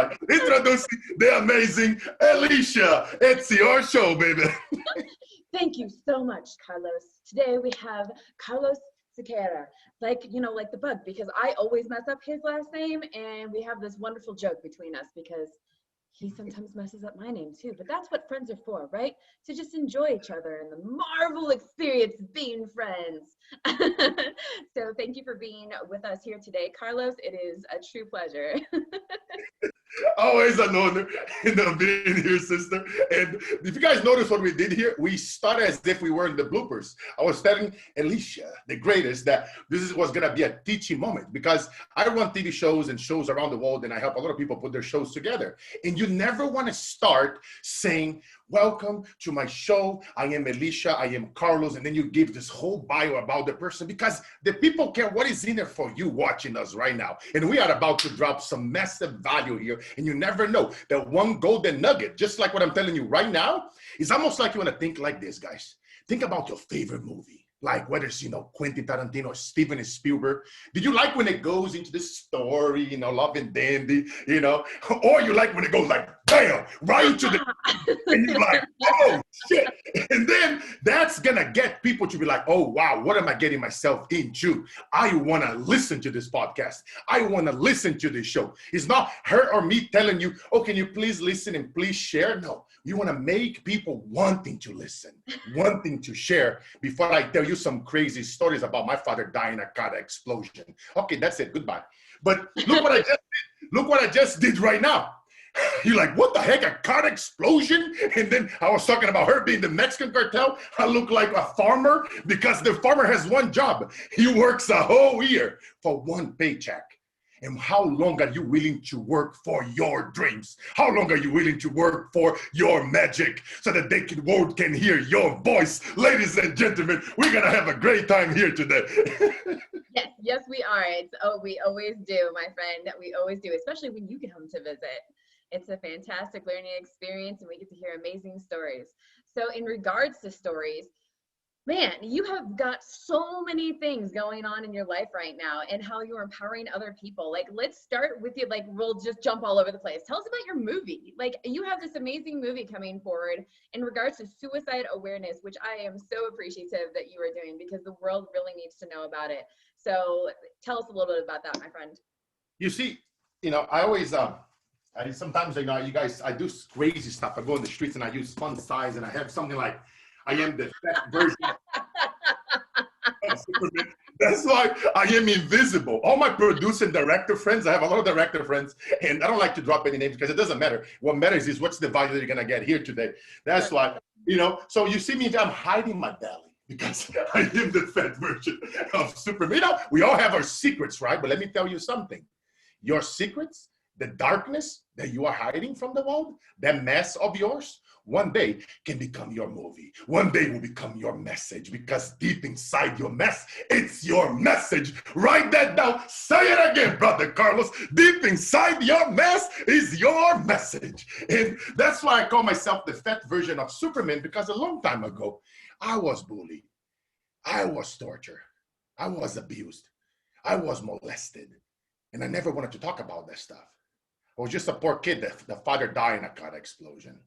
by introducing the amazing Elysia. It's your show, baby. Thank you so much, Carlos. Today we have Carlos Siqueira, like the bug, because I always mess up his last name, and we have this wonderful joke between us because he sometimes messes up my name too. But that's what friends are for, right? To just enjoy each other and the marvel experience of being friends. So thank you for being with us here today, Carlos. It is a true pleasure. Always an honor being here, sister. And if you guys notice what we did here, we started as if we were in the bloopers. I was telling Elysia, the greatest, that this was going to be a teaching moment because I run TV shows and shows around the world, and I help a lot of people put their shows together. And you never want to start saying, welcome to my show. I am Elysia. I am Carlos. And then you give this whole bio about the person because the people care what is in there for you watching us right now. And we are about to drop some massive value here. And you never know that one golden nugget, just like what I'm telling you right now, is almost like you want to think like this, guys. Think about your favorite movie. Like whether it's, Quentin Tarantino or Steven Spielberg. Did you like when it goes into this story, Love and Dandy, or you like when it goes like, bam, right into the, and you're like, oh, shit. And then that's going to get people to be like, oh, wow, what am I getting myself into? I want to listen to this podcast. I want to listen to this show. It's not her or me telling you, oh, can you please listen and please share? No, you want to make people wanting to listen, wanting to share before I tell you some crazy stories about my father dying in a car explosion. Okay, that's it. Goodbye. But look what I just did. Look what I just did right now. You're like, what the heck, a car explosion? And then I was talking about her being the Mexican cartel. I look like a farmer because the farmer has one job. He works a whole year for one paycheck. And how long are you willing to work for your dreams? How long are you willing to work for your magic so that the world can hear your voice? Ladies and gentlemen, we're going to have a great time here today. Yes, we are. We always do, my friend. We always do, especially when you get home to visit. It's a fantastic learning experience, and we get to hear amazing stories. So in regards to stories, man, you have got so many things going on in your life right now and how you're empowering other people. Like, let's start with you. Like, we'll just jump all over the place. Tell us about your movie. Like, you have this amazing movie coming forward in regards to suicide awareness, which I am so appreciative that you are doing because the world really needs to know about it. So tell us a little bit about that, my friend. You see, I always, sometimes, you guys, I do crazy stuff. I go in the streets and I use fun size and I have something like, I am the fat version of Superman. That's why I am invisible. All my producer and director friends, I have a lot of director friends, and I don't like to drop any names because it doesn't matter. What matters is what's the value that you're going to get here today. That's why, so you see me, I'm hiding my belly because I am the fat version of Superman. We all have our secrets, right? But let me tell you something. Your secrets, the darkness that you are hiding from the world, that mess of yours, one day can become your movie. One day will become your message because deep inside your mess, it's your message. Write that down. Say it again, brother Carlos. Deep inside your mess is your message. And that's why I call myself the fat version of Superman because a long time ago, I was bullied. I was tortured. I was abused. I was molested. And I never wanted to talk about that stuff. I was just a poor kid that the father died in a car explosion.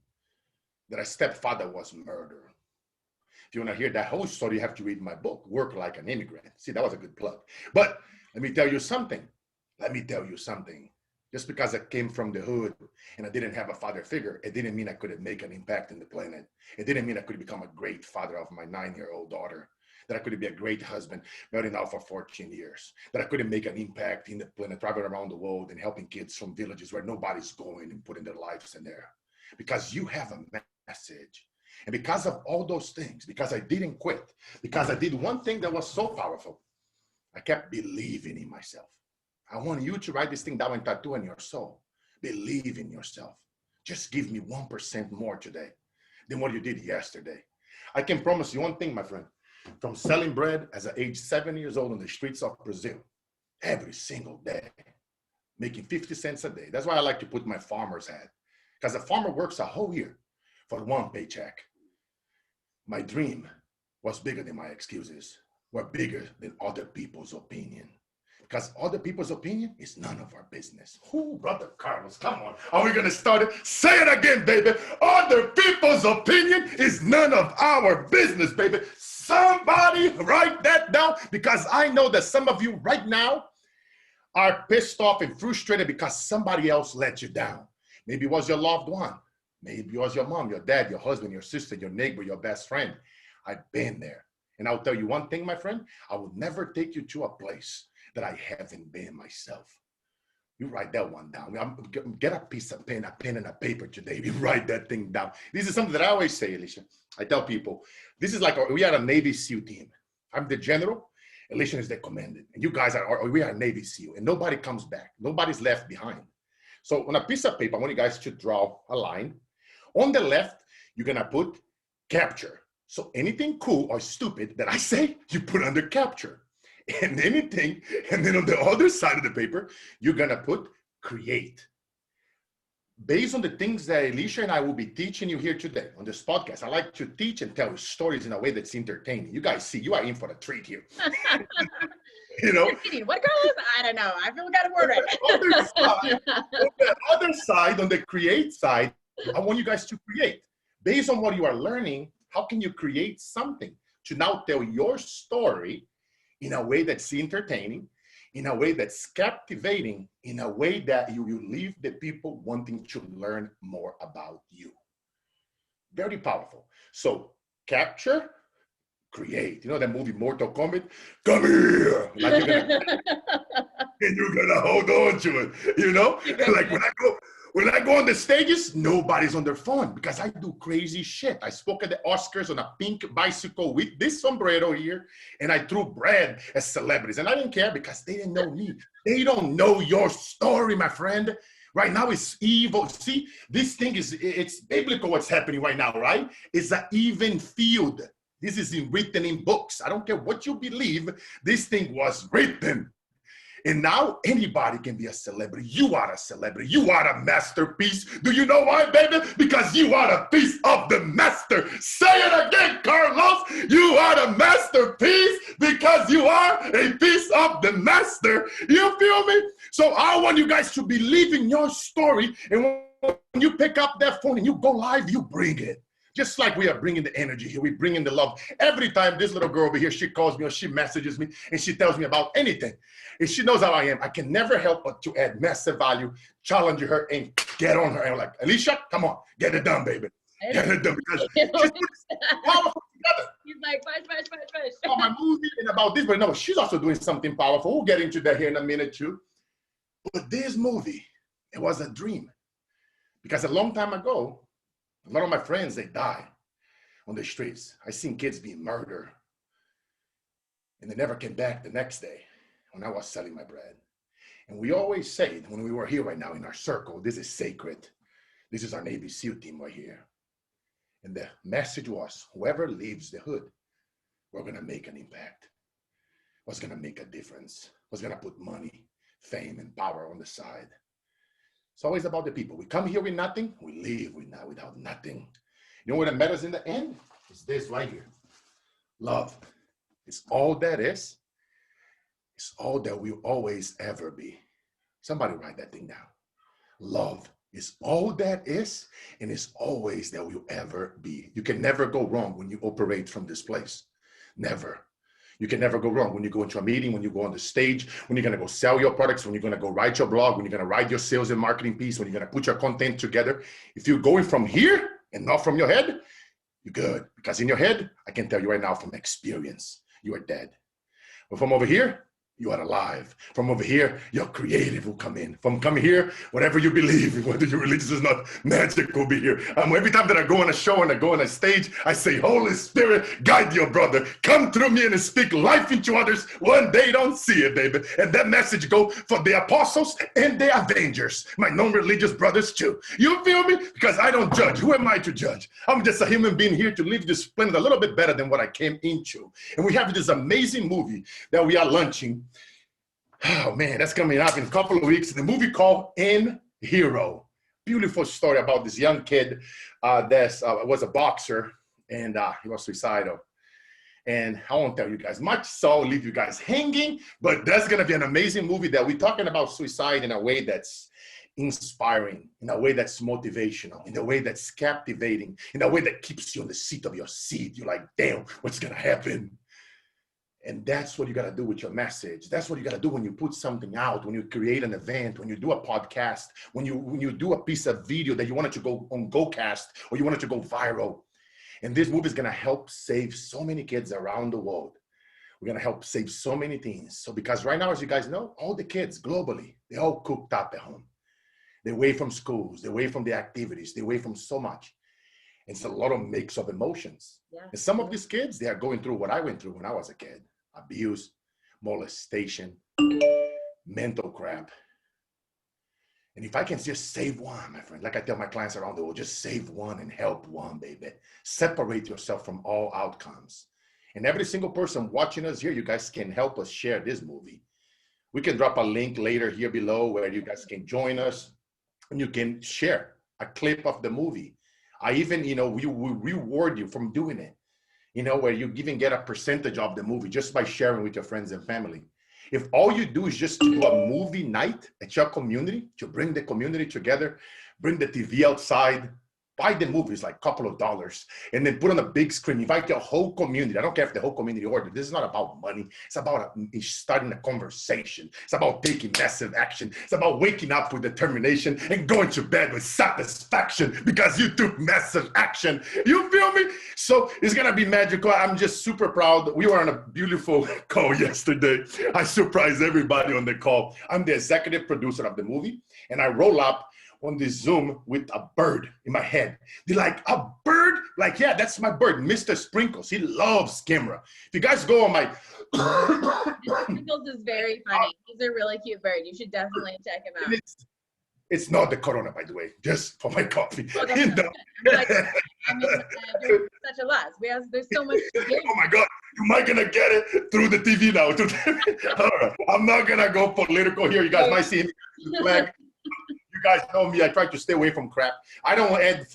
That a stepfather was murdered. If you want to hear that whole story, you have to read my book, Work Like an Immigrant. See, that was a good plug. But let me tell you something. Just because I came from the hood and I didn't have a father figure, it didn't mean I couldn't make an impact in the planet. It didn't mean I could become a great father of my 9-year-old daughter. That I could be a great husband, married now for 14 years. That I couldn't make an impact in the planet, traveling around the world and helping kids from villages where nobody's going and putting their lives in there. Because you have a message. And because of all those things, because I didn't quit, because I did one thing that was so powerful, I kept believing in myself. I want you to write this thing down and tattoo in your soul. Believe in yourself. Just give me 1% more today than what you did yesterday. I can promise you one thing, my friend. From selling bread as an age 7 years old on the streets of Brazil, every single day, making 50 cents a day. That's why I like to put my farmer's hat. Because a farmer works a whole year for one paycheck. My dream was bigger than my excuses, were bigger than other people's opinion. Because other people's opinion is none of our business. Who, Brother Carlos, come on. Are we going to start it? Say it again, baby. Other people's opinion is none of our business, baby. Somebody write that down, because I know that some of you right now are pissed off and frustrated because somebody else let you down. Maybe it was your loved one. Maybe it was your mom, your dad, your husband, your sister, your neighbor, your best friend. I've been there. And I'll tell you one thing, my friend, I will never take you to a place that I haven't been myself. You write that one down. Get a piece of pen, a pen and a paper today. You write that thing down. This is something that I always say, Elysia. I tell people, this is like, we are a Navy SEAL team. I'm the general, Elysia is the commandant. And you guys we are a Navy SEAL, and nobody comes back. Nobody's left behind. So on a piece of paper, I want you guys to draw a line. On the left, you're gonna put capture. So anything cool or stupid that I say, you put under capture. And anything, and then on the other side of the paper, you're gonna put create. Based on the things that Elysia and I will be teaching you here today on this podcast, I like to teach and tell stories in a way that's entertaining. You guys see, you are in for a treat here. You know? What, Carlos? I don't know. I feel got a word right. On the other side, on the create side, I want you guys to create. Based on what you are learning, how can you create something to now tell your story in a way that's entertaining, in a way that's captivating, in a way that you will leave the people wanting to learn more about you. Very powerful. So capture, create. You know that movie Mortal Kombat? Come here! Like and you're gonna hold on to it, you know? Like when I go on the stages, nobody's on their phone because I do crazy shit. I spoke at the Oscars on a pink bicycle with this sombrero here, and I threw bread as celebrities. And I didn't care because they didn't know me. They don't know your story, my friend. Right now it's evil. See, this thing it's biblical what's happening right now, right? It's an even field. This is written in books. I don't care what you believe. This thing was written. And now anybody can be a celebrity. You are a celebrity. You are a masterpiece. Do you know why, baby? Because you are a piece of the master. Say it again, Carlos. You are a masterpiece because you are a piece of the master. You feel me? So I want you guys to believe in your story. And when you pick up that phone and you go live, you bring it. Just like we are bringing the energy here, we bring in the love. Every time this little girl over here, she calls me or she messages me and she tells me about anything. And she knows how I am. I can never help but to add massive value, challenge her and get on her. And I'm like, Elysia, come on, get it done, baby. Get it done. Because she's powerful together. He's like, push. About my movie and about this, but no, she's also doing something powerful. We'll get into that here in a minute too. But this movie, it was a dream. Because a long time ago, a lot of my friends, they die on the streets. I seen kids being murdered. And they never came back the next day when I was selling my bread. And we always say, when we were here right now in our circle, this is sacred. This is our Navy SEAL team right here. And the message was, whoever leaves the hood, we're gonna make an impact. What's gonna make a difference? What's gonna put money, fame, and power on the side? It's always about the people. We come here with nothing, we leave without nothing. You know what matters in the end? It's this right here. Love. It's all that is. It's all that we'll always ever be. Somebody write that thing down. Love is all that is, and it's always that we'll ever be. You can never go wrong when you operate from this place. Never. You can never go wrong when you go into a meeting, when you go on the stage, when you're going to go sell your products, when you're going to go write your blog, when you're going to write your sales and marketing piece, when you're going to put your content together. If you're going from here and not from your head, you're good. Because in your head, I can tell you right now from experience, you are dead. But from over here, you are alive. From over here, your creative will come in. From coming here, whatever you believe, whether you're religious or not, magic will be here. Every time that I go on a show and I go on a stage, I say, Holy Spirit, guide your brother. Come through me and speak life into others when they don't see it, baby. And that message go for the apostles and the avengers, my non-religious brothers too. You feel me? Because I don't judge. Who am I to judge? I'm just a human being here to leave this planet a little bit better than what I came into. And we have this amazing movie that we are launching. Oh man, that's coming up in a couple of weeks. The movie called In Hero. Beautiful story about this young kid that was a boxer and he was suicidal. And I won't tell you guys much, so I'll leave you guys hanging, but that's gonna be an amazing movie that we're talking about suicide in a way that's inspiring, in a way that's motivational, in a way that's captivating, in a way that keeps you on the seat of your seat. You're like, damn, what's gonna happen? And that's what you got to do with your message. That's what you got to do when you put something out, when you create an event, when you do a podcast, when you do a piece of video that you wanted to go on GoCast or you wanted to go viral. And this movie is going to help save so many kids around the world. We're going to help save so many things. So because right now, as you guys know, all the kids globally, they're all cooped up at home. They're away from schools. They're away from the activities. They're away from so much. It's a lot of mix of emotions. Yeah. And some of these kids, they are going through what I went through when I was a kid. Abuse, molestation, mental crap. And if I can just save one, my friend, like I tell my clients around the world, just save one and help one, baby. Separate yourself from all outcomes. And every single person watching us here, you guys can help us share this movie. We can drop a link later here below where you guys can join us and you can share a clip of the movie. I even, we will reward you from doing it. Where you even get a percentage of the movie just by sharing with your friends and family. If all you do is just to do a movie night at your community, to bring the community together, bring the TV outside, buy the movies like a couple of dollars, and then put on a big screen, invite your whole community. I don't care if the whole community ordered. This is not about money. It's about starting a conversation. It's about taking massive action. It's about waking up with determination and going to bed with satisfaction because you took massive action. You feel me? So it's going to be magical. I'm just super proud. We were on a beautiful call yesterday. I surprised everybody on the call. I'm the executive producer of the movie, and I roll up on this Zoom with a bird in my head. They're like, a bird? Like, yeah, that's my bird, Mr. Sprinkles. He loves camera. If you guys go on my... Mr. Sprinkles is very funny. He's a really cute bird. You should definitely check him out. It's not the Corona, by the way, just for my coffee. Oh, there's such a lot. There's so much to give. Oh my God, am I gonna get it through the TV now? All right. I'm not gonna go political here. You guys might see him. You guys know me. I try to stay away from crap. I don't add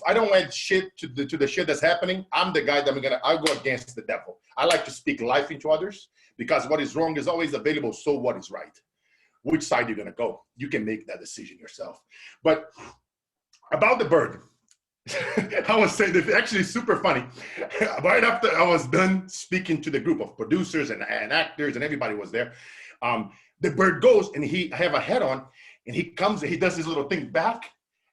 shit to the shit that's happening. I'm the guy that I'll go against the devil. I like to speak life into others because what is wrong is always available. So what is right? Which side you're gonna go? You can make that decision yourself. But about the bird, I was saying this actually super funny. Right after I was done speaking to the group of producers and actors and everybody was there, the bird goes and I have a hat on. And he comes and he does his little thing back,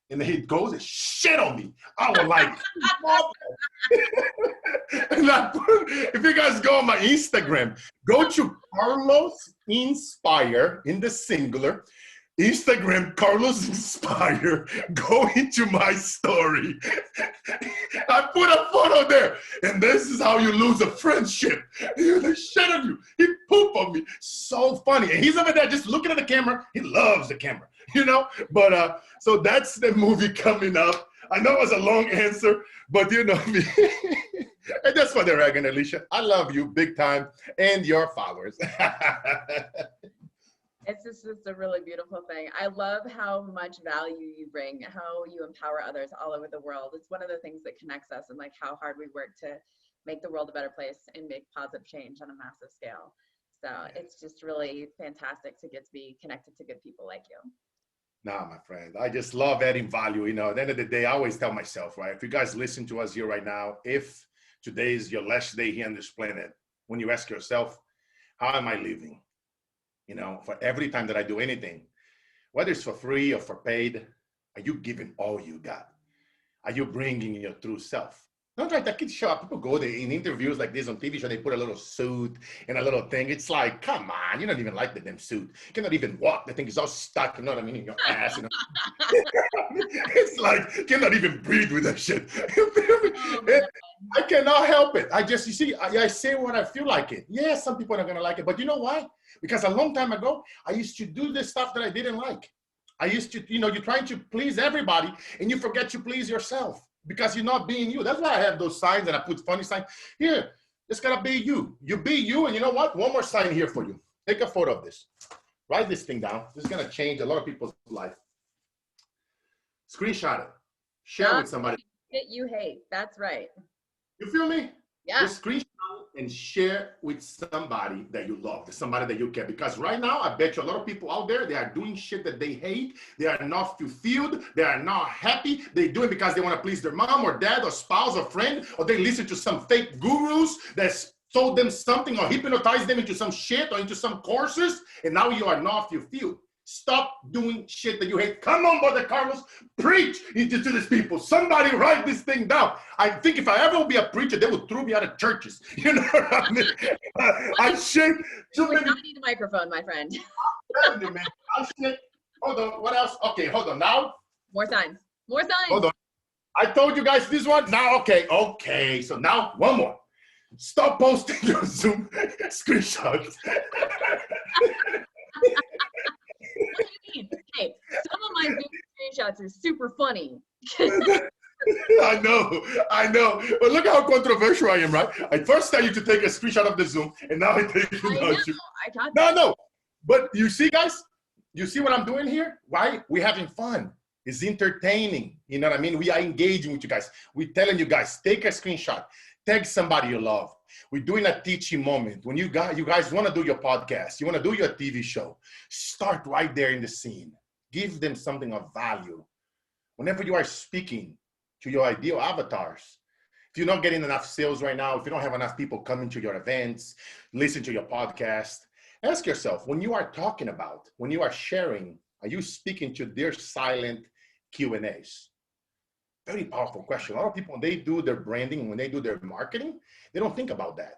and then he goes and shit on me. I was like, and if you guys go on my Instagram, go to Carlos Inspire in the singular, Instagram Carlos Inspire, go into my story. I put a photo there, and this is how you lose a friendship. They shit on you. He pooped on me. So funny. And he's over there just looking at the camera. He loves the camera, But so that's the movie coming up. I know it was a long answer, but you know me. And that's what they're ragging, Elysia. I love you big time and your followers. It's just a really beautiful thing. I love how much value you bring, how you empower others all over the world. It's one of the things that connects us, and like how hard we work to make the world a better place and make positive change on a massive scale. So it's just really fantastic to get to be connected to good people like you. Nah, my friend, I just love adding value. At the end of the day, I always tell myself, right? If you guys listen to us here right now, if today is your last day here on this planet, when you ask yourself, how am I living? For every time that I do anything, whether it's for free or for paid, are you giving all you got? Are you bringing your true self? Don't try to kid show up. People go there in interviews like this on TV show, they put a little suit and a little thing. It's like, come on, you don't even like the damn suit. You cannot even walk. The thing is all stuck, in your ass. It's like, you cannot even breathe with that shit. I cannot help it. I say what I feel like it. Yeah, some people are not gonna like it, but you know why? Because a long time ago, I used to do this stuff that I didn't like. I used to, you're trying to please everybody and you forget to please yourself because you're not being you. That's why I have those signs and I put funny signs. Here, it's gotta be you. You be you, and you know what? One more sign here for you. Take a photo of this. Write this thing down. This is gonna change a lot of people's life. Screenshot it. Share it with somebody. Shit you hate. That's right. You feel me? Yeah. Just screenshot and share with somebody that you love, somebody that you care. Because right now, I bet you a lot of people out there, they are doing shit that they hate. They are not fulfilled. They are not happy. They do it because they want to please their mom or dad or spouse or friend, or they listen to some fake gurus that sold them something or hypnotized them into some shit or into some courses, and now you are not fulfilled. Stop doing shit that you hate. Come on, Brother Carlos, preach to these people. Somebody write this thing down. I think if I ever will be a preacher, they would throw me out of churches. You know what I mean? I shake too many. You don't need a microphone, my friend. I shake. Hold on. What else? Okay, hold on. Now. More signs. More signs. Hold on. I told you guys this one. Now, okay. So now one more. Stop posting your Zoom screenshots. Hey, some of my Zoom screenshots are super funny. I know. But look how controversial I am, right? I first tell you to take a screenshot of the Zoom, and now I take it about you. No. But you see, guys, you see what I'm doing here? Why? We're having fun. It's entertaining. You know what I mean? We are engaging with you guys. We're telling you guys, take a screenshot. Tag somebody you love. We're doing a teaching moment. When you guys want to do your podcast, you want to do your TV show, start right there in the scene. Give them something of value. Whenever you are speaking to your ideal avatars, if you're not getting enough sales right now, if you don't have enough people coming to your events, listen to your podcast, ask yourself, when you are talking about, when you are sharing, are you speaking to their silent Q&As? Very powerful question. A lot of people, when they do their branding, when they do their marketing, they don't think about that.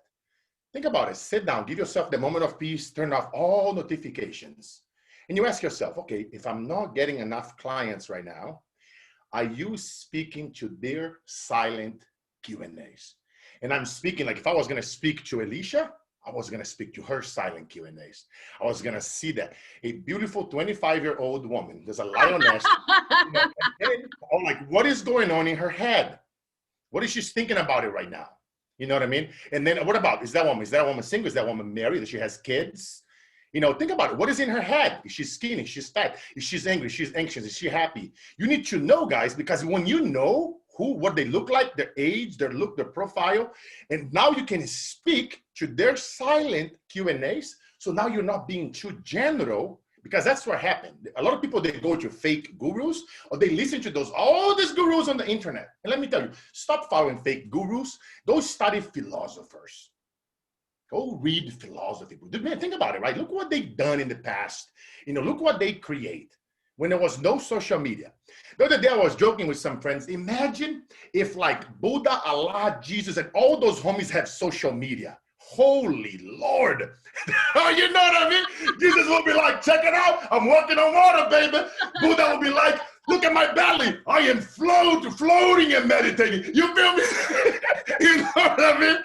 Think about it. Sit down, give yourself the moment of peace, turn off all notifications. And you ask yourself, okay, if I'm not getting enough clients right now, are you speaking to their silent Q&As? And I'm speaking, like if I was going to speak to Elysia, I was going to speak to her silent Q&As. I was going to see that a beautiful 25-year-old woman, there's a lioness, I'm like, what is going on in her head? What is she thinking about it right now? You know what I mean? And then what about, is that woman single? Is that woman married? Does she has kids? You know, think about it. What is in her head? Is she skinny? Is she fat? Is she angry? She's anxious? Is she happy? You need to know, guys, because when you know what they look like, their age, their look, their profile, and now you can speak to their silent Q&As. So now you're not being too general, because that's what happened. A lot of people, they go to fake gurus, or they listen to all these gurus on the internet. And let me tell you, stop following fake gurus. Go study philosophers. Go read philosophy. Man, think about it, right? Look what they've done in the past. You know, look what they create when there was no social media. The other day I was joking with some friends. Imagine if like Buddha, Allah, Jesus, and all those homies have social media. Holy Lord. You know what I mean? Jesus will be like, check it out. I'm walking on water, baby. Buddha will be like, look at my belly. I am floating and meditating. You feel me? You know what I mean?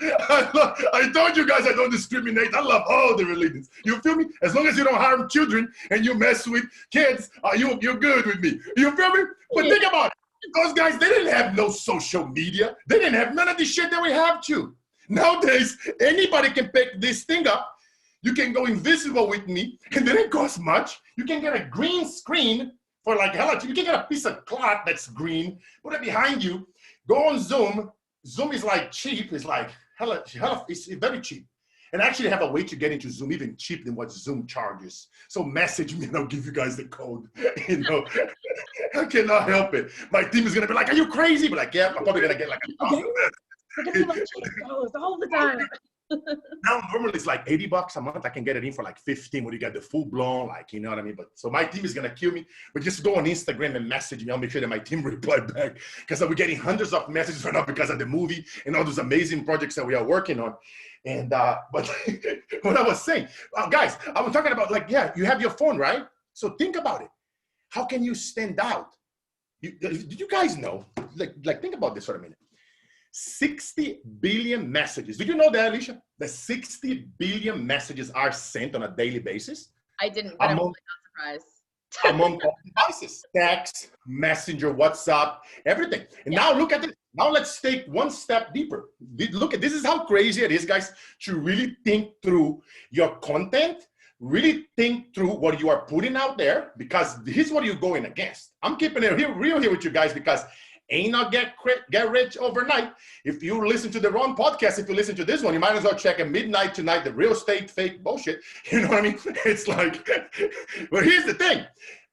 I told you guys I don't discriminate. I love all the religions. You feel me? As long as you don't harm children and you mess with kids, you're good with me. You feel me? But think about it. Those guys, they didn't have no social media. They didn't have none of the shit that we have to. Nowadays, anybody can pick this thing up. You can go invisible with me, and it didn't cost much. You can get a green screen for like hell. You can get a piece of cloth that's green, put it behind you, go on Zoom. Zoom is like cheap. It's like hella, it's very cheap. And I actually have a way to get into Zoom even cheaper than what Zoom charges. So message me and I'll give you guys the code. You know, I cannot help it. My team is gonna be like, "Are you crazy?" But like, yeah, I'm probably gonna get like all the time. Now normally it's like $80 a month. I can get it in for like 15 when you get the full blown, like, you know what I mean? But so my team is gonna kill me. But just go on Instagram and message me. I'll make sure that my team reply back, because we're getting hundreds of messages right now because of the movie and all those amazing projects that we are working on. And but what I was saying, guys, I was talking about like, yeah, you have your phone, right? So think about it. How can you stand out? Did you guys know? Like think about this for a minute. 60 billion messages. Did you know that, Elysia? That 60 billion messages are sent on a daily basis? I didn't, but I'm not surprised. Among all devices. Text, Messenger, WhatsApp, everything. And now look at it. Now let's take one step deeper. Look at this is how crazy it is, guys, to really think through your content, really think through what you are putting out there, because here's what you're going against. I'm keeping it real here with you guys, because ain't not get rich overnight. If you listen to the wrong podcast, if you listen to this one, you might as well check at midnight tonight, the real estate fake bullshit. You know what I mean? It's like, but here's the thing.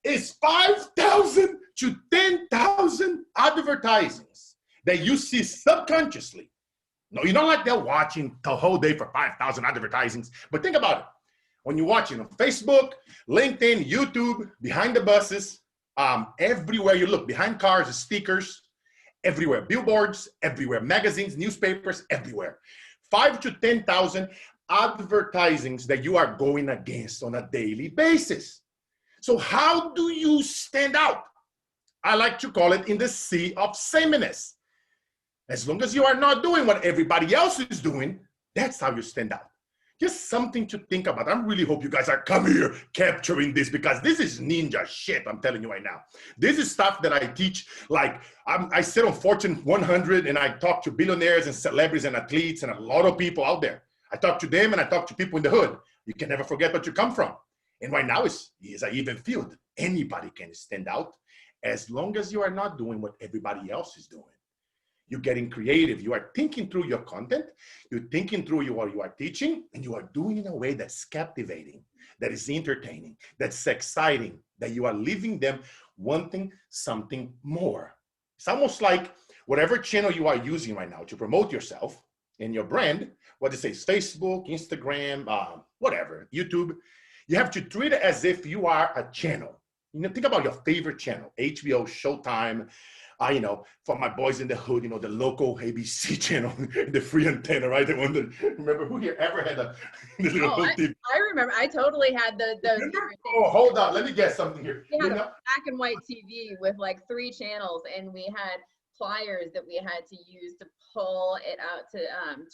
It's 5,000 to 10,000 advertisings that you see subconsciously. No, you're not like they're watching the whole day for 5,000 advertisings. But think about it. When you're watching on Facebook, LinkedIn, YouTube, behind the buses, everywhere you look, behind cars, stickers, everywhere, billboards, everywhere, magazines, newspapers, everywhere. 5 to 10,000 advertisings that you are going against on a daily basis. So how do you stand out? I like to call it in the sea of sameness. As long as you are not doing what everybody else is doing, that's how you stand out. Just something to think about. I really hope you guys are coming here capturing this, because this is ninja shit, I'm telling you right now. This is stuff that I teach. Like, I sit on Fortune 100 and I talk to billionaires and celebrities and athletes and a lot of people out there. I talk to them and I talk to people in the hood. You can never forget what you come from. And right now it's an even field. Anybody can stand out as long as you are not doing what everybody else is doing. You're getting creative. You are thinking through your content. You're thinking through what you are teaching, and you are doing it in a way that's captivating, that is entertaining, that's exciting, that you are leaving them wanting something more. It's almost like whatever channel you are using right now to promote yourself and your brand, what it says, Facebook, Instagram, whatever, YouTube, you have to treat it as if you are a channel. You know, think about your favorite channel, HBO, Showtime, you know, for my boys in the hood, you know, the local ABC channel, the free antenna, right? The one that, remember who here ever had a little TV? I remember. I totally had those. Oh, hold on. Let me guess something here. We had a black and white TV with like 3 channels, and we had pliers that we had to use to pull it out to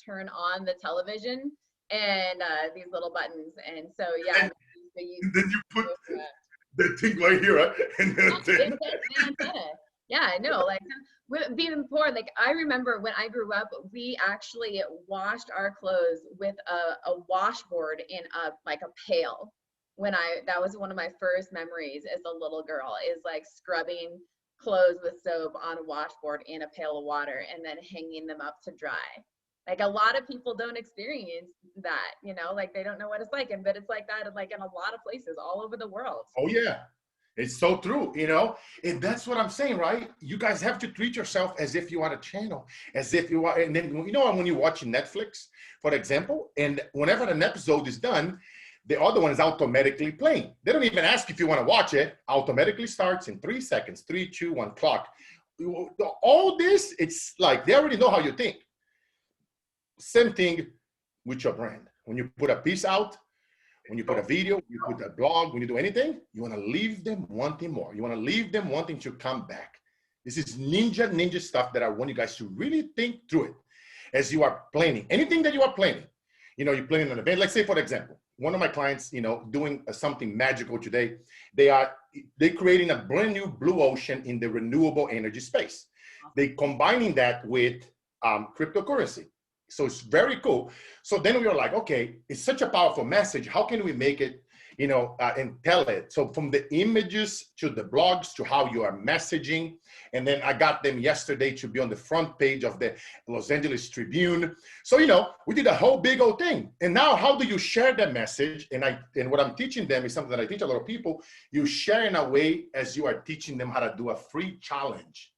turn on the television, and these little buttons. And so, yeah. And then you put the thing right here, right? And then antenna. Yeah, I know. Like, being poor, like, I remember when I grew up, we actually washed our clothes with a washboard in a pail. That was one of my first memories as a little girl, is like scrubbing clothes with soap on a washboard in a pail of water and then hanging them up to dry. Like, a lot of people don't experience that, you know, like they don't know what it's like. But it's like that, like, in a lot of places all over the world. Oh, yeah. It's so true, you know, and that's what I'm saying, right? You guys have to treat yourself as if you are a channel, as if you are, and then, you know, when you're watching Netflix, for example, and whenever an episode is done, the other one is automatically playing. They don't even ask if you want to watch it. Automatically starts in 3 seconds, 3, 2, 1, clock. All this, it's like, they already know how you think. Same thing with your brand. When you put a piece out, when you put a video, you put a blog, when you do anything, you want to leave them wanting more. You want to leave them wanting to come back. This is ninja stuff that I want you guys to really think through it as you are planning. Anything that you are planning, you know, you're planning an event. Let's say, for example, one of my clients, you know, doing something magical today. They're creating a brand new blue ocean in the renewable energy space. They're combining that with cryptocurrency. So it's very cool. So then we were like, okay, it's such a powerful message. How can we make it, you know, and tell it? So from the images to the blogs to how you are messaging. And then I got them yesterday to be on the front page of the Los Angeles Tribune. So, you know, we did a whole big old thing. And now how do you share that message? And what I'm teaching them is something that I teach a lot of people. You share in a way as you are teaching them how to do a free challenge.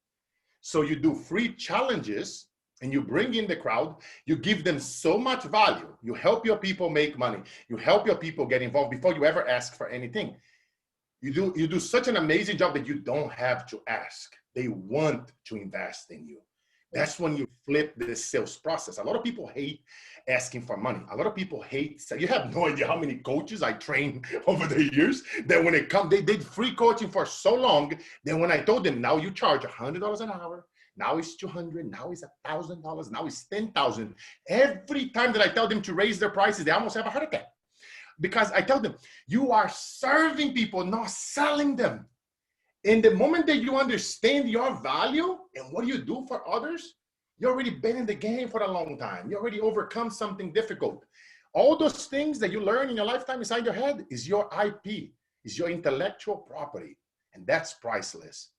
So you do free challenges, and you bring in the crowd, you give them so much value. You help your people make money. You help your people get involved before you ever ask for anything. You do such an amazing job that you don't have to ask. They want to invest in you. That's when you flip the sales process. A lot of people hate asking for money. A lot of people hate, you have no idea how many coaches I trained over the years that when it comes, they did free coaching for so long that when I told them, now you charge $100 an hour, now it's $200, now it's $1,000, now it's $10,000. Every time that I tell them to raise their prices, they almost have a heart attack. Because I tell them, you are serving people, not selling them. In the moment that you understand your value and what you do for others, you've already been in the game for a long time. You already overcome something difficult. All those things that you learn in your lifetime inside your head is your IP, is your intellectual property, and that's priceless.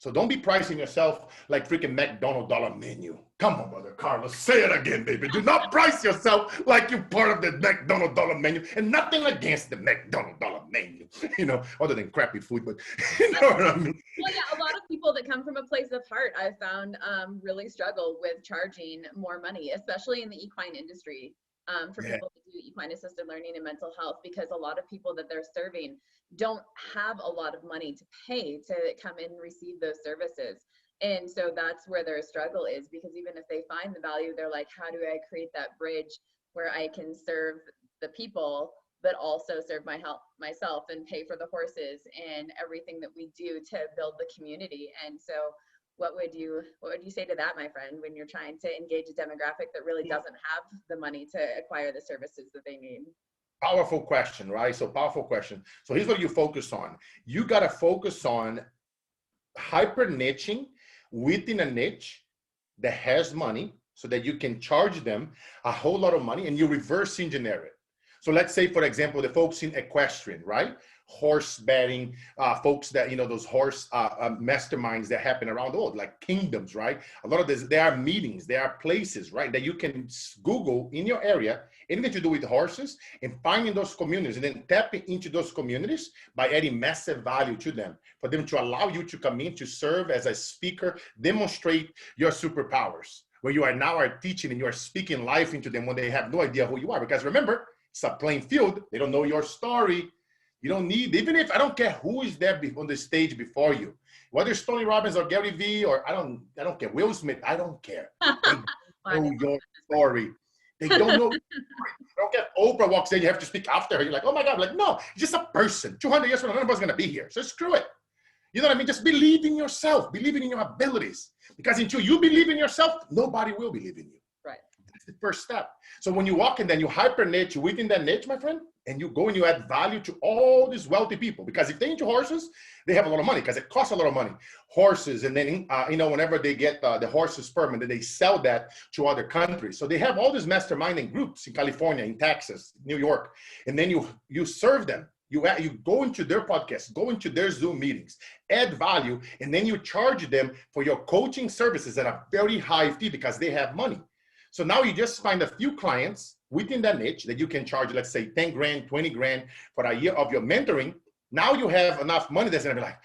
So don't be pricing yourself like freaking McDonald's dollar menu. Come on, brother Carlos, say it again, baby. Do not price yourself like you're part of the McDonald's dollar menu, and nothing against the McDonald's dollar menu, other than crappy food, but you know what I mean? Well, yeah, a lot of people that come from a place of heart, I've found really struggle with charging more money, especially in the equine industry, for people to do equine assisted learning and mental health, because a lot of people that they're serving don't have a lot of money to pay to come in and receive those services. And so that's where their struggle is, because even if they find the value, they're like, how do I create that bridge where I can serve the people, but also serve myself and pay for the horses and everything that we do to build the community. And so what would you say to that, my friend, when you're trying to engage a demographic that really doesn't have the money to acquire the services that they need? Powerful question, right? So powerful question. So here's what you focus on. You got to focus on hyper niching within a niche that has money so that you can charge them a whole lot of money and you reverse engineer it. So let's say, for example, the folks in equestrian, right? Horse betting, folks that, those horse masterminds that happen around the world, like kingdoms, right? A lot of this, there are meetings, there are places, right, that you can Google in your area, anything to do with horses, and finding those communities and then tapping into those communities by adding massive value to them, for them to allow you to come in to serve as a speaker, demonstrate your superpowers, where you are now teaching and you are speaking life into them when they have no idea who you are. Because remember, it's a plain field. They don't know your story. You don't need, even if, I don't care who is there on the stage before you, whether it's Tony Robbins or Gary Vee, or I don't care, Will Smith, I don't care. They don't know your story. They don't know. I don't care. Oprah walks in, you have to speak after her. You're like, oh my God. I'm like, no, it's just a person. 200 years from now, none of us is going to be here. So screw it. You know what I mean? Just believe in yourself, believe in your abilities. Because until you believe in yourself, nobody will believe in you. Right. That's the first step. So when you walk in, then you hyper niche within that niche, my friend, and you go and you add value to all these wealthy people. Because if they're into horses, they have a lot of money because it costs a lot of money. Horses, and then, whenever they get the horses sperm, and then they sell that to other countries. So they have all these masterminding groups in California, in Texas, New York, and then you serve them. You go into their podcasts, go into their Zoom meetings, add value, and then you charge them for your coaching services at a very high fee because they have money. So now you just find a few clients within that niche that you can charge, let's say 10 grand, 20 grand for a year of your mentoring. Now you have enough money that's gonna be like,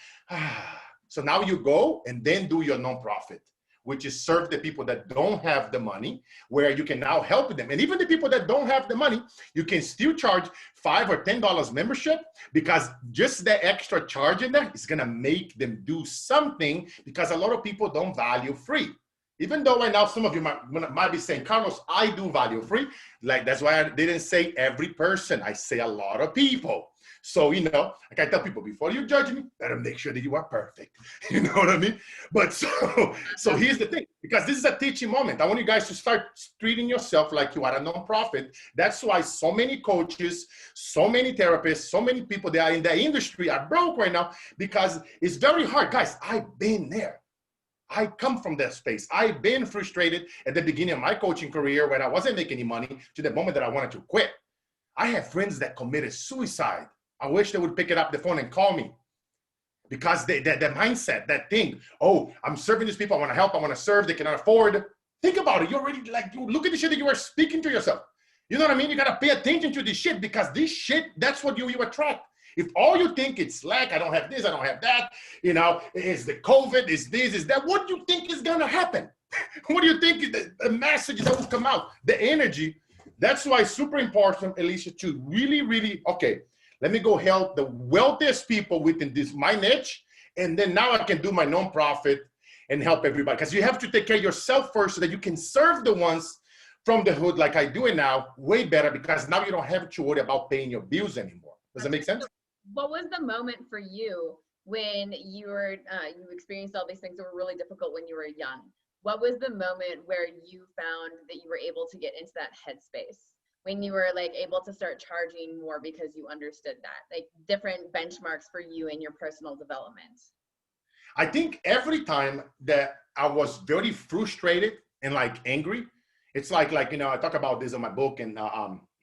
So now you go and then do your nonprofit, which is serve the people that don't have the money, where you can now help them. And even the people that don't have the money, you can still charge $5 or $10 membership, because just the extra charge in there is gonna make them do something, because a lot of people don't value free. Even though right now some of you might be saying, Carlos, I do value free. Like, that's why I didn't say every person, I say a lot of people. So, like I tell people, before you judge me, better make sure that you are perfect. You know what I mean? But so here's the thing, because this is a teaching moment. I want you guys to start treating yourself like you are a nonprofit. That's why so many coaches, so many therapists, so many people that are in the industry are broke right now, because it's very hard. Guys, I've been there. I come from that space. I've been frustrated at the beginning of my coaching career when I wasn't making any money, to the moment that I wanted to quit. I have friends that committed suicide. I wish they would pick it up the phone and call me, because that mindset, that thing, oh, I'm serving these people, I want to help, I want to serve, they cannot afford. Think about it. You're already you look at the shit that you are speaking to yourself. You know what I mean? You got to pay attention to this shit, because this shit, that's what you attract. If all you think it's lack, I don't have this, I don't have that, is the COVID, is this, is that, what do you think is going to happen? What do you think is the message that will come out? The energy. That's why it's super important, Elysia, to really, really, okay, let me go help the wealthiest people within my niche, and then now I can do my nonprofit and help everybody. Because you have to take care of yourself first, so that you can serve the ones from the hood like I do it now way better, because now you don't have to worry about paying your bills anymore. Does that make sense? What was the moment for you when you experienced all these things that were really difficult when you were young? What was the moment where you found that you were able to get into that headspace, when you were like able to start charging more because you understood that, like different benchmarks for you in your personal development? I think every time that I was very frustrated and like angry, it's like I talk about this in my book and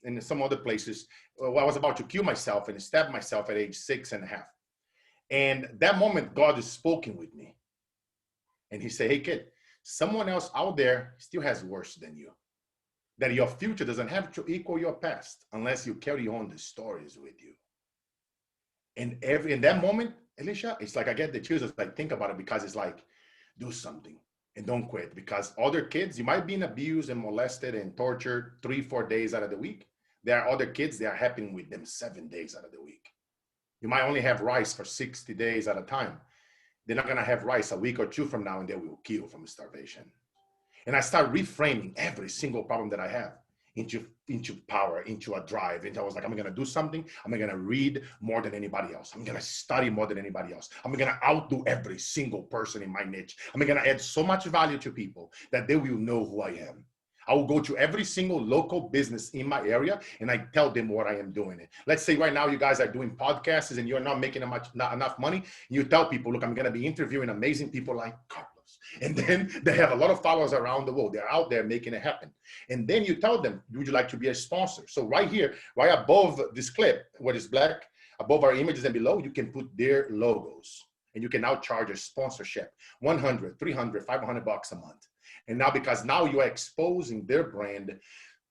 in some other places. I was about to kill myself and stab myself at age 6.5. And that moment, God is speaking with me. And he said, hey kid, someone else out there still has worse than you. That your future doesn't have to equal your past unless you carry on the stories with you. And in that moment, Elysia, it's like I get the chills as I think about it, because it's like, do something and don't quit. Because other kids, you might be abused and molested and tortured 3-4 days out of the week. There are other kids that are happening with them 7 days out of the week. You might only have rice for 60 days at a time. They're not gonna have rice a week or two from now and they will kill from starvation. And I start reframing every single problem that I have into power, into a drive. And I was like, I'm gonna do something. I'm gonna read more than anybody else. I'm gonna study more than anybody else. I'm gonna outdo every single person in my niche. I'm gonna add so much value to people that they will know who I am. I will go to every single local business in my area and I tell them what I am doing. Let's say right now you guys are doing podcasts and you're not making not enough money. You tell people, look, I'm gonna be interviewing amazing people like Carlos. And then they have a lot of followers around the world. They're out there making it happen. And then you tell them, would you like to be a sponsor? So right here, right above this clip, what is black, above our images and below, you can put their logos. And you can now charge a sponsorship, 100, 300, 500 bucks a month. And now, because now you are exposing their brand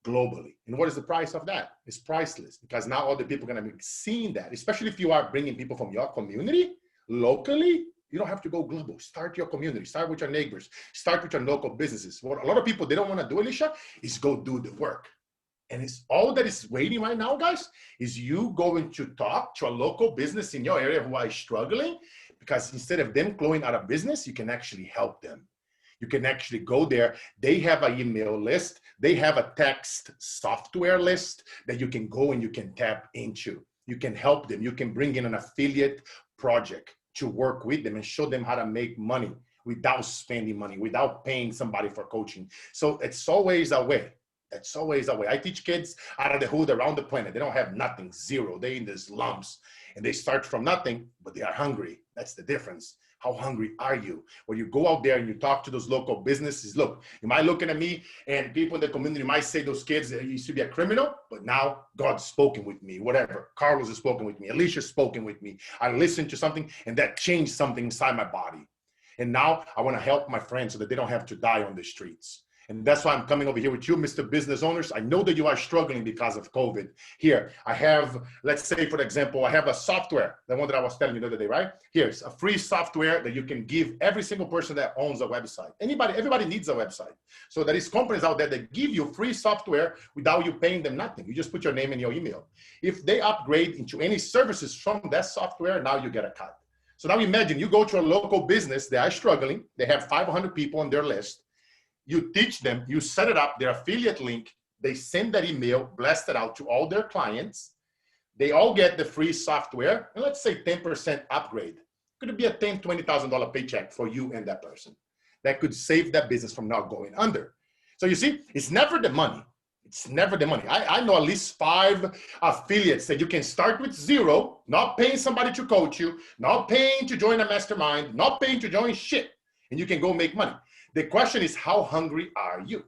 globally. And what is the price of that? It's priceless, because now other people are going to be seeing that, especially if you are bringing people from your community locally. You don't have to go global. Start your community. Start with your neighbors. Start with your local businesses. What a lot of people, they don't want to do, Elysia, is go do the work. And it's all that is waiting right now, guys, is you going to talk to a local business in your area who are struggling, because instead of them going out of business, you can actually help them. You can actually go there. They have an email list. They have a text software list that you can go and you can tap into. You can help them. You can bring in an affiliate project to work with them and show them how to make money without spending money, without paying somebody for coaching. So it's always a way. It's always a way. I teach kids out of the hood around the planet. They don't have nothing, zero. They're in the slums and they start from nothing, but they are hungry. That's the difference. How hungry are you? When you go out there and you talk to those local businesses, look, you might looking at me and people in the community might say those kids used to be a criminal, but now God's spoken with me, whatever. Carlos has spoken with me. Elysia's spoken with me. I listened to something and that changed something inside my body. And now I want to help my friends so that they don't have to die on the streets. And that's why I'm coming over here with you, Mr. Business Owners. I know that you are struggling because of COVID. Here, I have, let's say, for example, I have a software, the one that I was telling you the other day, right? Here's a free software that you can give every single person that owns a website. Everybody needs a website. So there is companies out there that give you free software without you paying them nothing. You just put your name and your email. If they upgrade into any services from that software, now you get a cut. So now imagine you go to a local business, they are struggling. They have 500 people on their list. You teach them, you set it up, their affiliate link, they send that email, blast it out to all their clients. They all get the free software, and let's say 10% upgrade. Could be a $10,000, $20,000 paycheck for you and that person. That could save that business from not going under. So you see, it's never the money. It's never the money. I know at least 5 affiliates that you can start with zero, not paying somebody to coach you, not paying to join a mastermind, not paying to join shit, and you can go make money. The question is, how hungry are you?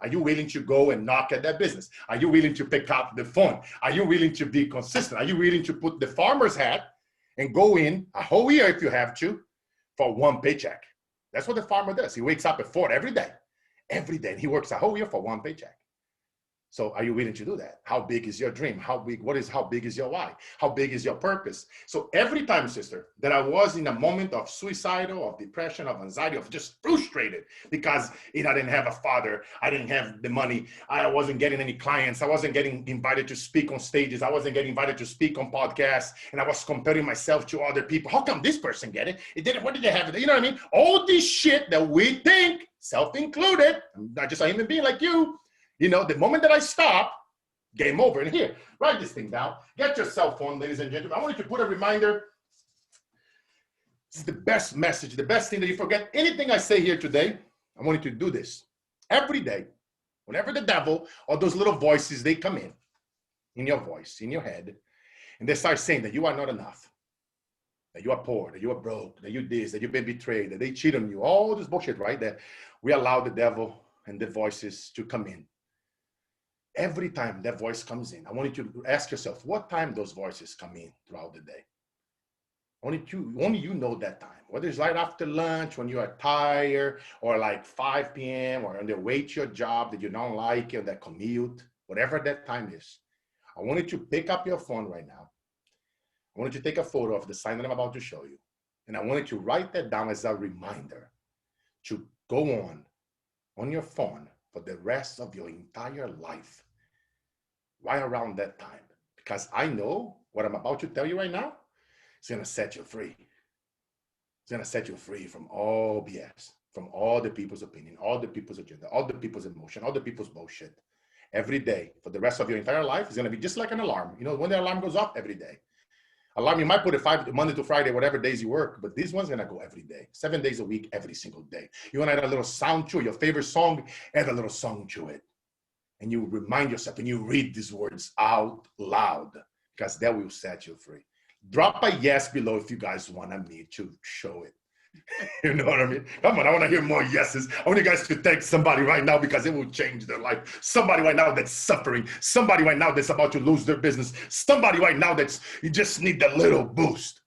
Are you willing to go and knock at that business? Are you willing to pick up the phone? Are you willing to be consistent? Are you willing to put the farmer's hat and go in a whole year if you have to for one paycheck? That's what the farmer does. He wakes up at 4 every day. Every day. He works a whole year for one paycheck. So are you willing to do that? How big is your dream? How big is your why? How big is your purpose? So every time, sister, that I was in a moment of suicidal, of depression, of anxiety, of just frustrated because I didn't have a father, I didn't have the money, I wasn't getting any clients, I wasn't getting invited to speak on stages, I wasn't getting invited to speak on podcasts, and I was comparing myself to other people. How come this person get it? It didn't, what did they have? You know what I mean? All this shit that we think, self-included, I'm not just a human being like you, you know, the moment that I stop, game over. And here, write this thing down. Get your cell phone, ladies and gentlemen. I want you to put a reminder. This is the best message, the best thing that you forget anything I say here today. I want you to do this every day. Whenever the devil or those little voices, they come in your voice, in your head, and they start saying that you are not enough, that you are poor, that you are broke, that you this, that you've been betrayed, that they cheat on you, all this bullshit, right? That we allow the devil and the voices to come in. Every time that voice comes in, I want you to ask yourself, what time those voices come in throughout the day? Only you know that time. Whether it's right after lunch, when you are tired, or like 5 p.m., or on the way to your job that you don't like, or that commute, whatever that time is. I want you to pick up your phone right now. I want you to take a photo of the sign that I'm about to show you. And I want you to write that down as a reminder to go on your phone for the rest of your entire life, right around that time. Because I know what I'm about to tell you right now is going to set you free. It's going to set you free from all BS, from all the people's opinion, all the people's agenda, all the people's emotion, all the people's bullshit. Every day for the rest of your entire life is going to be just like an alarm. You know, when the alarm goes off every day. Alarm, you might put it Monday to Friday, whatever days you work, but this one's gonna go every day, 7 days a week, every single day. You wanna add a little sound to it, your favorite song, add a little song to it. And you remind yourself and you read these words out loud, because that will set you free. Drop a yes below if you guys want me to show it. You know what I mean? Come on, I want to hear more yeses. I want you guys to thank somebody right now because it will change their life. Somebody right now that's suffering. Somebody right now that's about to lose their business. Somebody right now you just need a little boost.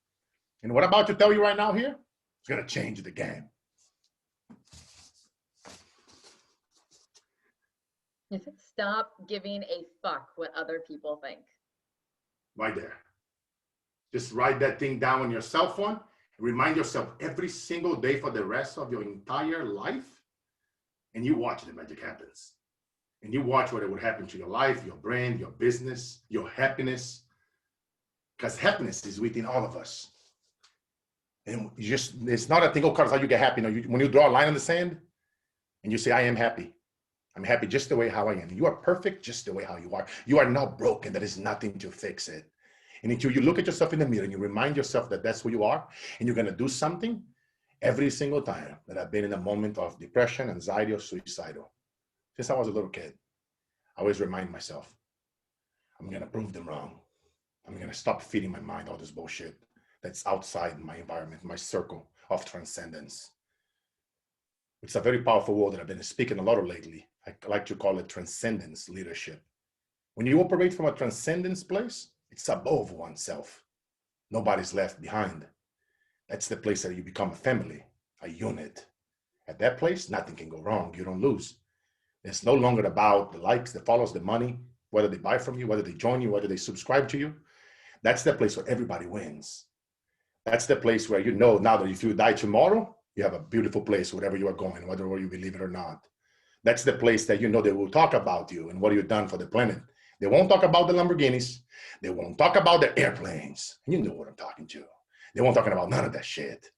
And what I'm about to tell you right now here, it's going to change the game. Stop giving a fuck what other people think. Right there. Just write that thing down on your cell phone. Remind yourself every single day for the rest of your entire life, and you watch the magic happens. And you watch what it would happen to your life, your brand, your business, your happiness. Because happiness is within all of us. And it's not a thing, oh, Carlos, how you get happy. No, when you draw a line in the sand and you say, I am happy. I'm happy just the way how I am. You are perfect just the way how you are. You are not broken. There is nothing to fix it. And until you look at yourself in the mirror and you remind yourself that that's who you are, and you're going to do something every single time that I've been in a moment of depression, anxiety, or suicidal. Since I was a little kid, I always remind myself, I'm going to prove them wrong. I'm going to stop feeding my mind all this bullshit that's outside my environment, my circle of transcendence. It's a very powerful word that I've been speaking a lot of lately. I like to call it transcendence leadership. When you operate from a transcendence place, it's above oneself. Nobody's left behind. That's the place that you become a family, a unit. At that place, nothing can go wrong. You don't lose. It's no longer about the likes, the follows, the money, whether they buy from you, whether they join you, whether they subscribe to you. That's the place where everybody wins. That's the place where you know now that if you die tomorrow, you have a beautiful place wherever you are going, whether you believe it or not. That's the place that you know they will talk about you and what you've done for the planet. They won't talk about the Lamborghinis. They won't talk about the airplanes. And you know what I'm talking to. They won't talk about none of that shit.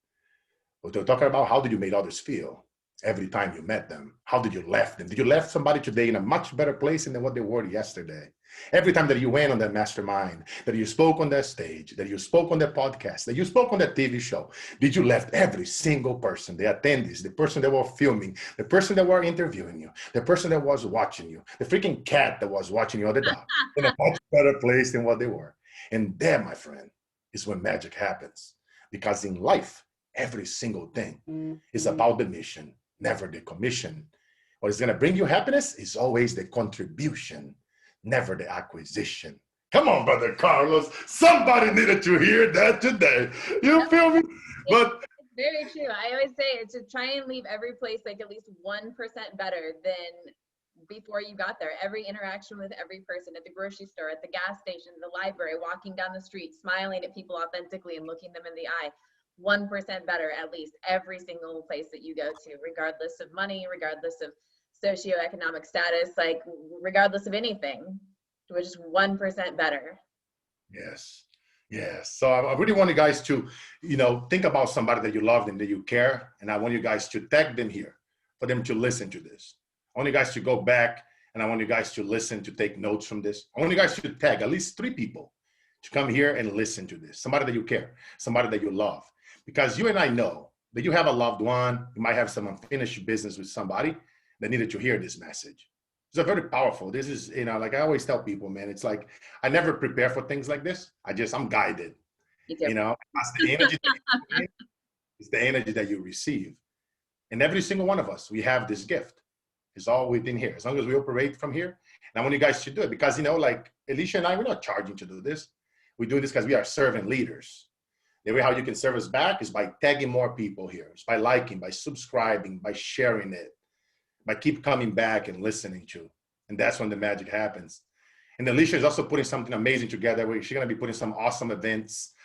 But they're talking about how did you make others feel every time you met them? How did you left them? Did you left somebody today in a much better place than what they were yesterday? Every time that you went on that mastermind, that you spoke on that stage, that you spoke on that podcast, that you spoke on that TV show, did you left every single person, the attendees, the person that were filming, the person that were interviewing you, the person that was watching you, the freaking cat that was watching you, or the dog, in a much better place than what they were? And there, my friend, is when magic happens. Because in life, every single thing is about the mission, never the commission. What is going to bring you happiness is always the contribution, never the acquisition. Come on, brother Carlos. Somebody needed to hear that today. You feel me? But it's very true. I always say it's to try and leave every place like at least 1% better than before you got there. Every interaction with every person at the grocery store, at the gas station, the library, walking down the street, smiling at people authentically and looking them in the eye. 1% better at least every single place that you go to, regardless of money, regardless of socioeconomic status, like regardless of anything, we're just 1% better. Yes. Yes. So I really want you guys to, think about somebody that you loved and that you care. And I want you guys to tag them here for them to listen to this. I want you guys to go back and I want you guys to listen, to take notes from this. I want you guys to tag at least 3 people to come here and listen to this. Somebody that you care, somebody that you love. Because you and I know that you have a loved one, you might have some unfinished business with somebody that needed to hear this message. It's very powerful. This is, like I always tell people, man, it's like, I never prepare for things like this. I'm guided, that's the energy it's the energy that you receive. And every single one of us, we have this gift. It's all within here. As long as we operate from here. And I want you guys to do it because, like Elysia and I, we're not charging to do this. We do this because we are servant leaders. The way how you can serve us back is by tagging more people here. It's by liking, by subscribing, by sharing it, by keep coming back and listening to. And that's when the magic happens. And Elysia is also putting something amazing together. She's going to be putting some awesome events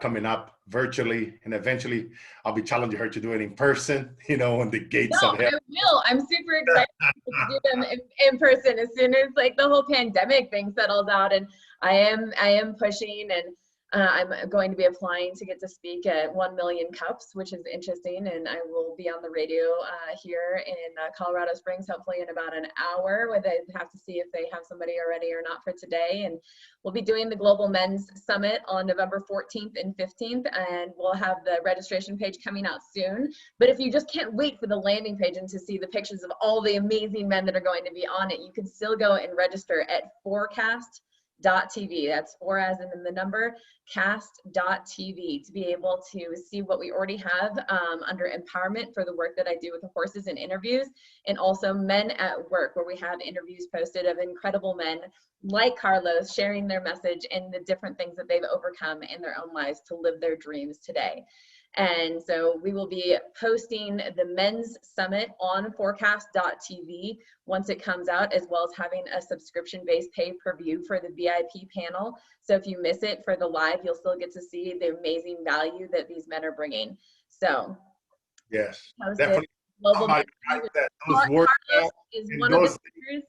coming up virtually. And eventually I'll be challenging her to do it in person, you know, on the gates of heaven. I will. I'm super excited to do them in person as soon as like the whole pandemic thing settles out. And I am pushing, and I'm going to be applying to get to speak at 1 Million Cups, which is interesting. And I will be on the radio here in Colorado Springs, hopefully in about an hour, where they have to see if they have somebody already or not for today. And we'll be doing the Global Men's Summit on November 14th and 15th, and we'll have the registration page coming out soon. But if you just can't wait for the landing page and to see the pictures of all the amazing men that are going to be on it, you can still go and register at forecast.tv. That's 4 as in the number, cast.tv, to be able to see what we already have under empowerment for the work that I do with the horses and interviews, and also Men at Work, where we have interviews posted of incredible men like Carlos sharing their message and the different things that they've overcome in their own lives to live their dreams today. And so we will be posting the Men's Summit on forecast.tv once it comes out, as well as having a subscription-based pay-per-view for the VIP panel. So if you miss it for the live, you'll still get to see the amazing value that these men are bringing. So yes, definitely. Global Carlos is one of the speakers.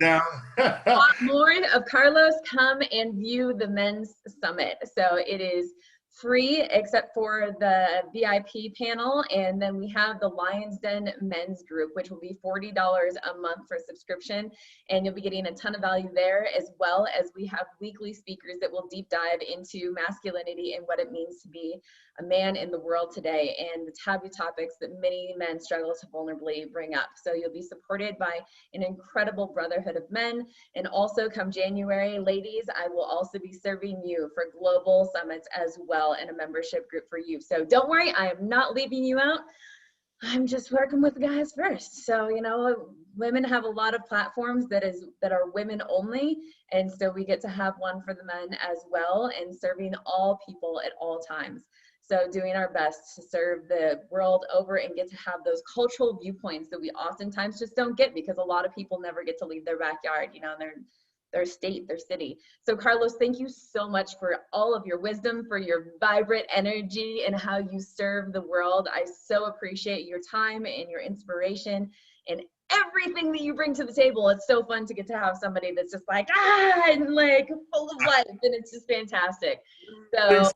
More of Carlos, come and view the Men's Summit. So it is free except for the VIP panel, and then we have the Lion's Den Men's Group, which will be $40 a month for subscription, and you'll be getting a ton of value there, as well as we have weekly speakers that will deep dive into masculinity and what it means to be a man in the world today, and the taboo topics that many men struggle to vulnerably bring up. So you'll be supported by an incredible brotherhood of men. And also come January, ladies, I will also be serving you for global summits as well, and a membership group for you. So don't worry, I am not leaving you out. I'm just working with guys first. So, you know, women have a lot of platforms that are women only. And so we get to have one for the men as well, and serving all people at all times. So doing our best to serve the world over and get to have those cultural viewpoints that we oftentimes just don't get, because a lot of people never get to leave their backyard, you know, their state, their city. So Carlos, thank you so much for all of your wisdom, for your vibrant energy, and how you serve the world. I so appreciate your time and your inspiration and everything that you bring to the table. It's so fun to get to have somebody that's just like, and like full of life, and it's just fantastic. So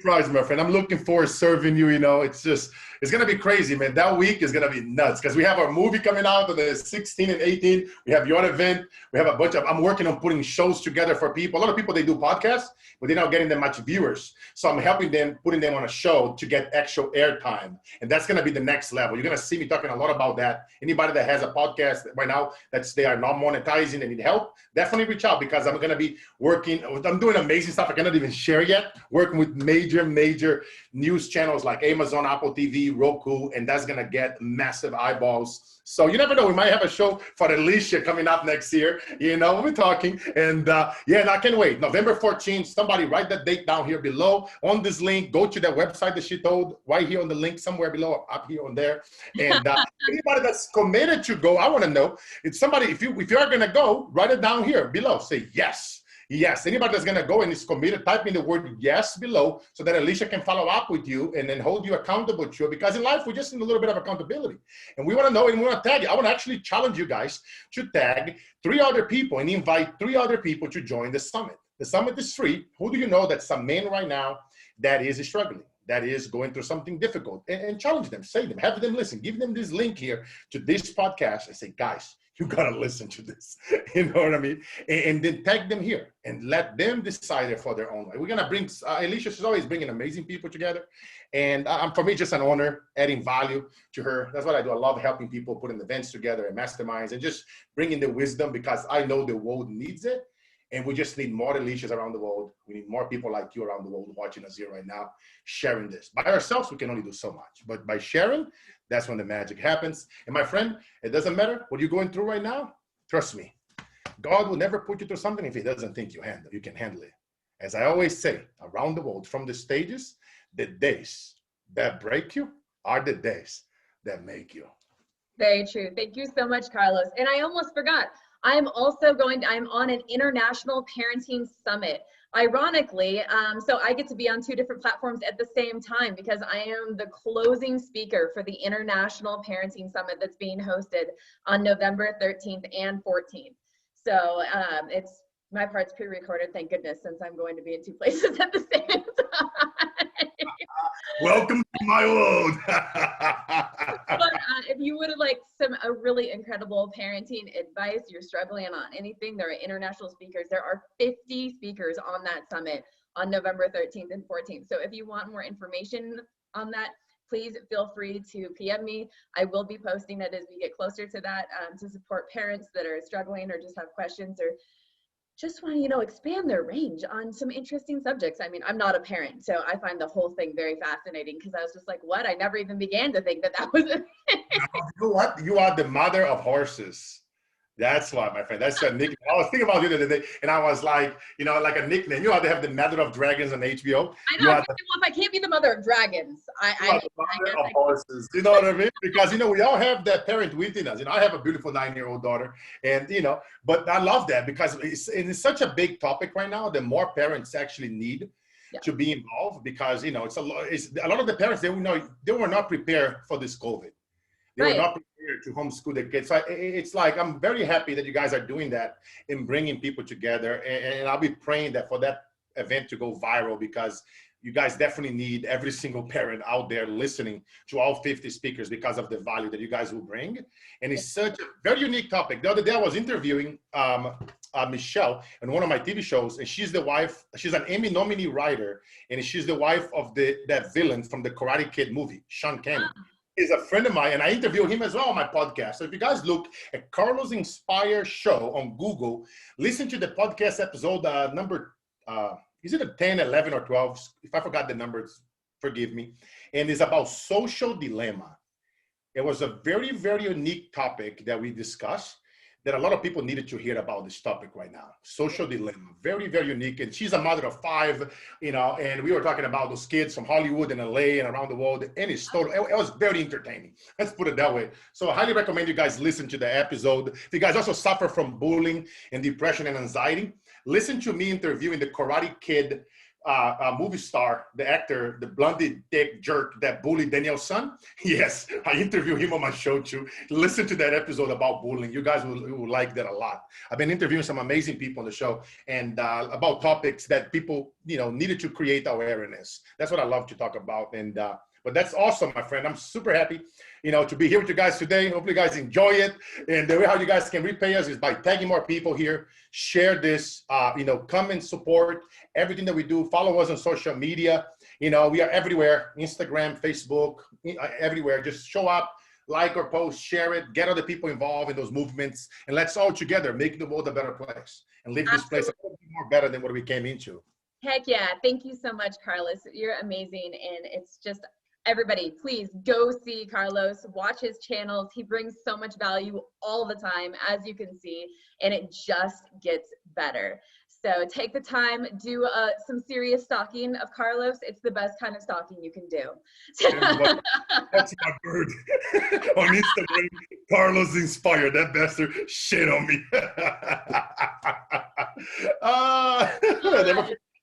surprise, my friend. I'm looking forward to serving you. You know, it's going to be crazy, man. That week is going to be nuts, because we have our movie coming out on the 16th and 18th. We have your event. We have a bunch of, I'm working on putting shows together for people. A lot of people, they do podcasts, but they're not getting that much viewers. So I'm helping them, putting them on a show to get extra airtime. And that's going to be the next level. You're going to see me talking a lot about that. Anybody that has a podcast right now they are not monetizing and need help, definitely reach out, because I'm going to be working. I'm doing amazing stuff I cannot even share yet, working with major news channels like Amazon, Apple TV, Roku, and that's gonna get massive eyeballs. So you never know, we might have a show for Elysia coming up next year. You know, we're talking, and yeah, and I can't wait. November 14th, somebody write that date down here below on this link. Go to the website that she told, right here on the link, somewhere below, up here on there. And anybody that's committed to go, I want to know. It's somebody, if you are gonna go, write it down here below. Say yes. Yes, anybody that's gonna go and is committed, type in the word yes below, so that Elysia can follow up with you and then hold you accountable to it. Because in life, we just need a little bit of accountability. And we wanna know, and we wanna tag it. I wanna actually challenge you guys to tag 3 other people and invite 3 other people to join the summit. The summit is free. Who do you know that's a man right now that is struggling, that is going through something difficult? And challenge them, say them, have them listen, give them this link here to this podcast and say, guys, you gotta listen to this. You know what I mean? And then tag them here and let them decide it for their own way. We're gonna bring, Elysia is always bringing amazing people together. And for me, just an honor, adding value to her. That's what I do. I love helping people, putting events together and masterminds, and just bringing the wisdom, because I know the world needs it. And we just need more Elysias around the world. We need more people like you around the world watching us here right now, sharing this. By ourselves, we can only do so much. But by sharing, that's when the magic happens. And my friend, it doesn't matter what you're going through right now. Trust me, God will never put you through something if he doesn't think you can handle it. As I always say, around the world, from the stages, The days that break you are the days that make you. Very true. Thank you so much, Carlos. And I almost forgot, I'm on an international parenting summit. Ironically, so I get to be on 2 different platforms at the same time because I am the closing speaker for the International Parenting Summit that's being hosted on November 13th and 14th. So it's my part's pre-recorded, thank goodness, since I'm going to be in 2 places at the same time. Welcome to my world. But if you would like a really incredible parenting advice, you're struggling on anything, there are international speakers. There are 50 speakers on that summit on November 13th and 14th. So if you want more information on that, please feel free to PM me. I will be posting it as we get closer to that to support parents that are struggling or just have questions or just want to, expand their range on some interesting subjects. I mean, I'm not a parent, so I find the whole thing very fascinating because I was just like, what? I never even began to think that was a thing. You know what? You are the mother of horses. That's why, my friend. That's a nickname. I was thinking about it the other day, and I was like, like a nickname. You know how they have the Mother of Dragons on HBO? I know. If I can't be the mother of dragons, I the mother of horses. You know what I mean? Because we all have that parent within us. I have a beautiful 9-year-old daughter, and but I love that because it's such a big topic right now. The more parents actually need to be involved because it's a lot of the parents they were not prepared for this COVID. They were not prepared to homeschool the kids. So it's like, I'm very happy that you guys are doing that and bringing people together. And I'll be praying that for that event to go viral because you guys definitely need every single parent out there listening to all 50 speakers because of the value that you guys will bring. And it's such a very unique topic. The other day I was interviewing Michelle in one of my TV shows, and she's an Emmy nominee writer, and she's the wife of that villain from the Karate Kid movie, Sean Cannon. Is a friend of mine, and I interview him as well on my podcast. So if you guys look at Carlos Inspire show on Google, listen to the podcast episode number, is it a 10, 11, or 12? If I forgot the numbers, forgive me. And it's about social dilemma. It was a very, very unique topic that we discussed that a lot of people needed to hear about this topic right now. Social dilemma, very, very unique. And she's a mother of 5, and we were talking about those kids from Hollywood and LA and around the world. And it was very entertaining. Let's put it that way. So I highly recommend you guys listen to the episode. If you guys also suffer from bullying and depression and anxiety, listen to me interviewing the Karate Kid movie star, the actor, the blondie dick jerk that bullied Daniel's son. Yes, I interviewed him on my show too. Listen to that episode about bullying. You guys will like that a lot. I've been interviewing some amazing people on the show and about topics that people, needed to create awareness. That's what I love to talk about. And but that's awesome, my friend. I'm super happy, to be here with you guys today. Hopefully you guys enjoy it. And the way how you guys can repay us is by tagging more people here. Share this, come and support everything that we do. Follow us on social media. We are everywhere, Instagram, Facebook, everywhere. Just show up, like our post, share it, get other people involved in those movements, and let's all together make the world a better place and leave this place a little bit more better than what we came into. Heck yeah. Thank you so much, Carlos. You're amazing. And it's just, everybody, please go see Carlos, watch his channels. He brings so much value all the time, as you can see, and it just gets better. So take the time, do some serious stalking of Carlos. It's the best kind of stalking you can do. That's my bird. On Instagram, Carlos Inspire. That bastard shit on me.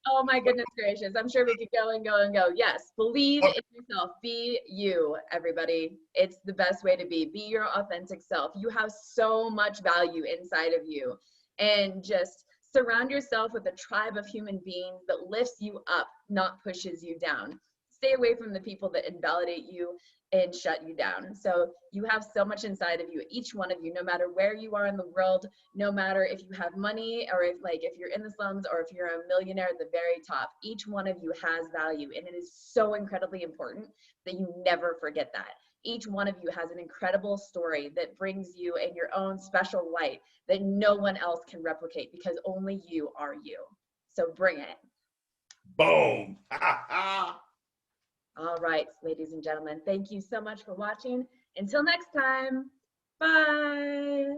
Oh my goodness gracious. I'm sure we could go and go and go. Yes, believe in yourself. Be you, everybody. It's the best way to be. Be your authentic self. You have so much value inside of you. And just surround yourself with a tribe of human beings that lifts you up, not pushes you down. Stay away from the people that invalidate you and shut you down. So you have so much inside of you, each one of you, no matter where you are in the world, no matter if you have money or if you're in the slums or if you're a millionaire at the very top, each one of you has value. And it is so incredibly important that you never forget that. Each one of you has an incredible story that brings you in your own special light that no one else can replicate because only you are you. So bring it. Boom. All right, ladies and gentlemen, thank you so much for watching. Until next time, bye.